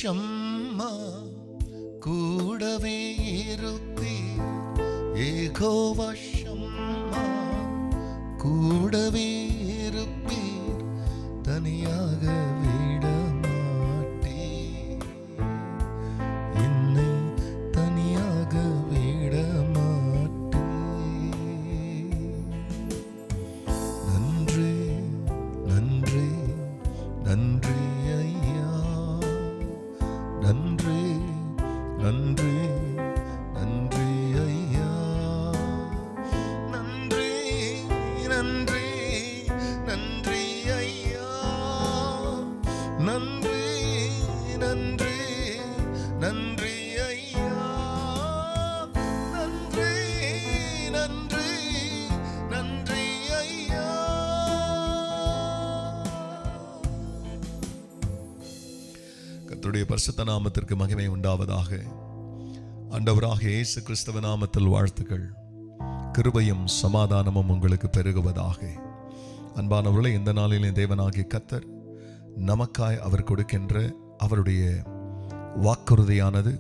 ஷம்மா கூடவே இருப்பீர். யெகோவா ஷம்மா கூடவே இருப்பீர். தனியாக விட மாட்டீர். என்னை தனியாக விட மாட்டீர். நன்றி நன்றி நன்றி ஐயா. நன்றி நன்றி நன்றி ஐயா. நன்றி நன்றி நன்றி ஐயா. நன்றி நன்றி நன்றி ஐயா. நன்றி நன்றி நன்றி ஐயா. கர்த்தருடைய பரிசுத்த நாமத்திற்கு மகிமை உண்டாவதாக. ஆண்டவராக இயேசு கிறிஸ்துவ நாமத்தில் வாழ்த்துக்கள். கிருபையும் சமாதானமும் உங்களுக்கு பெருகுவதாக. அன்பானவர்களே, இந்த நாளிலே தேவனாகிய கர்த்தர் நமக்காய் அவர் கொடுக்கின்ற அவருடைய வாக்குறுதியானது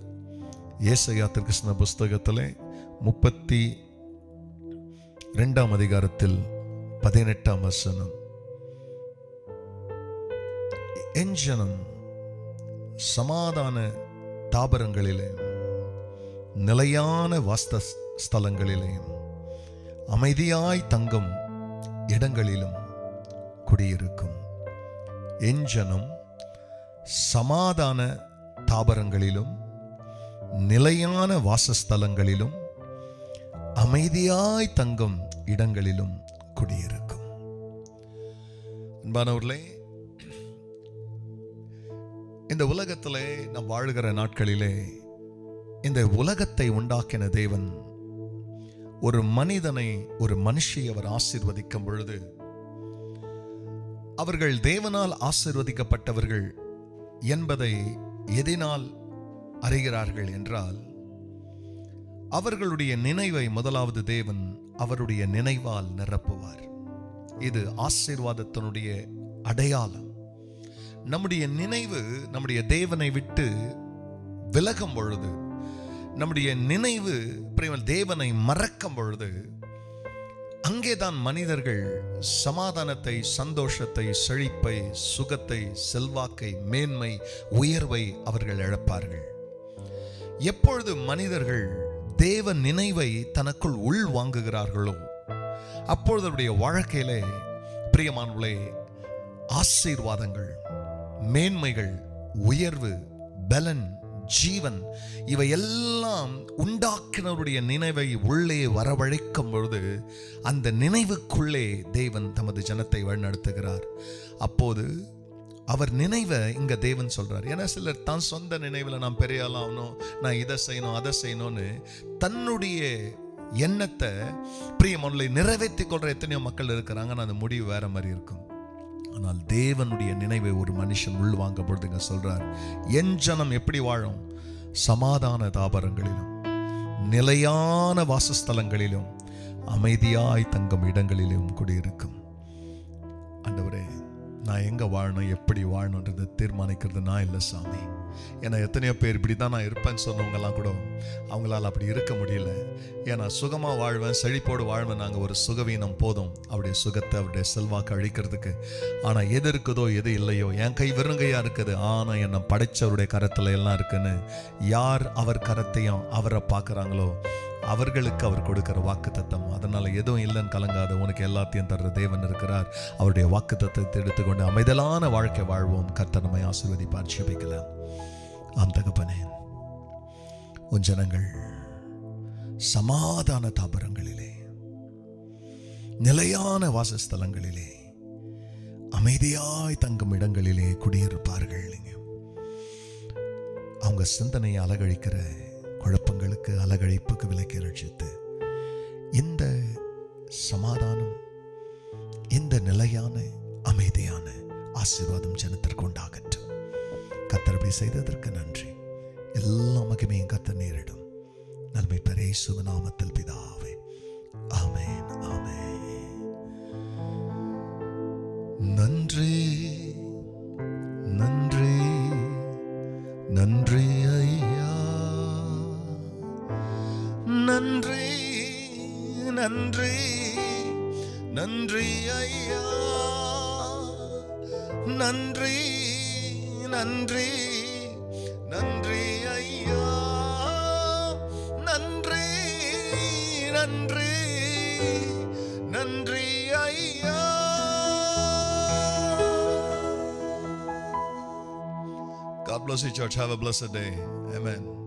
ஏசாயா தீர்க்கதரிசன புஸ்தகத்திலே 32 அதிகாரத்தில் 18 வசனம். என் ஜனம் சமாதான தாபரங்களிலே, நிலையான வாசஸ்தலங்களிலே, அமைதியாய் தங்கும் இடங்களிலும் குடியிருக்கும். என் ஜனம் சமாதான தாபரங்களிலும், நிலையான வாசஸ்தலங்களிலும், அமைதியாய் தங்கும் இடங்களிலும் குடியிருக்கும். அன்பானவர்களே, இந்த உலகத்திலே நாம் வாழுகிற நாட்களிலே இந்த உலகத்தை உண்டாக்கின தேவன் ஒரு மனிதனை, ஒரு மனுஷியை அவர் ஆசீர்வதிக்கும் பொழுது, அவர்கள் தேவனால் ஆசீர்வதிக்கப்பட்டவர்கள் என்பதை எதனால் அறிகிறார்கள் என்றால், அவர்களுடைய நினைவை முதலாவது தேவன் அவருடைய நினைவால் நிரப்புவார். இது ஆசீர்வாதத்தினுடைய அடையாளம். நம்முடைய நினைவு நம்முடைய தேவனை விட்டு விலகும் பொழுது, நம்முடைய நினைவு தேவனை மறக்கும் பொழுது, அங்கேதான் மனிதர்கள் சமாதானத்தை, சந்தோஷத்தை, செழிப்பை, சுகத்தை, செல்வாக்கை, மேன்மை, உயர்வை அவர்கள் இழப்பார்கள். எப்பொழுது மனிதர்கள் தேவ நினைவை தனக்குள் உள் வாங்குகிறார்களோ, அப்பொழுது அவருடைய வாழ்க்கையிலே பிரியமானவர்களே, ஆசீர்வாதங்கள், மேன்மைகள், உயர்வு, பலன், ஜீவன், இவை எல்லாம் உண்டாக்கினருடைய நினைவை உள்ளே வரவழைக்கும் பொழுது அந்த நினைவுக்குள்ளே தேவன் தமது ஜனத்தை வழிநடத்துகிறார். அப்போது அவர் நினைவை இங்க தேவன் சொல்றார். ஏன்னா சிலர் தான் சொந்த நினைவில் நான் பெரிய ஆளாகணும், நான் இதை செய்யணும், அதை செய்யணும்னு தன்னுடைய எண்ணத்தை பிரியமானவர்களை நிறைவேற்றி கொள்ற எத்தனையோ மக்கள் இருக்கிறாங்க. அந்த முடிவு வேற மாதிரி இருக்கும். ஆனால் தேவனுடைய நினைவை ஒரு மனுஷன் உள்வாங்க பொழுது இங்க சொல்றார், என் ஜனம் எப்படி வாழும்? சமாதான தாபரங்களிலும், நிலையான வாசஸ்தலங்களிலும், அமைதியாய் தங்கும் இடங்களிலும் குடியிருக்கும். ஆண்டவரே, நான் எங்க வாழணும், எப்படி வாழணுன்றதை தீர்மானிக்கிறது நான் இல்லை சாமி. ஏன்னா எத்தனையோ பேர் இப்படி தான் நான் இருப்பேன்னு சொன்னவங்கெல்லாம் கூட அவங்களால அப்படி இருக்க முடியல. ஏன்னா சுகமாக வாழ்வேன், செழிப்போடு வாழ்வேன், நாங்கள் ஒரு சுகவீனம் போதும் அவருடைய சுகத்தை, அவருடைய செல்வாக்கு அழிக்கிறதுக்கு. ஆனால் எது இருக்குதோ எது இல்லையோ, என் கை வெறுங்கையாக இருக்குது, ஆனால் என்னை படைச்சவருடைய கரத்தில் எல்லாம் இருக்குன்னு யார் அவர் கரத்தையும் அவரை பார்க்குறாங்களோ அவர்களுக்கு அவர் கொடுக்கிற வாக்கு தத்தம். அதனால எதுவும் இல்லைன்னு கலங்காத, உனக்கு எல்லாத்தையும் தர்ற தேவன் இருக்கிறார். அவருடைய வாக்கு தத்தத்தை எடுத்துக்கொண்டு அமைதலான வாழ்க்கை வாழ்வோம். கர்த்தர் நம்மை ஆசீர்வதிப்பார். ஜெபிக்கலாம். ஆம் தகப்பனே, உன் ஜனங்கள் சமாதான தாபரங்களிலே, நிலையான வாசஸ்தலங்களிலே, அமைதியாய் தங்கும் இடங்களிலே குடியிருப்பார்கள். அவங்க சிந்தனையை அலகழிக்கிற குழப்பங்களுக்கு, அலகழிப்புக்கு விலக்கி ரட்சித்து இந்த சமாதானம், இந்த நிலையான அமைதியான ஆசீர்வாதம் ஜனத்திற்கு உண்டாகட்டும். கர்த்தர் அப்படி செய்ததற்கு நன்றி. எல்லா மகிமையும் கர்த்தர் நேரிடும். நன்மை பெற இயேசுவின் நாமத்தில் பிதாவே, ஆமென், ஆமென். நன்றி நன்றி நன்றி ஐயா, நன்றி நன்றி நன்றி ஐயா, நன்றி நன்றி நன்றி ஐயா, நன்றி நன்றி நன்றி ஐயா. God bless you, church. Have a blessed day. Amen.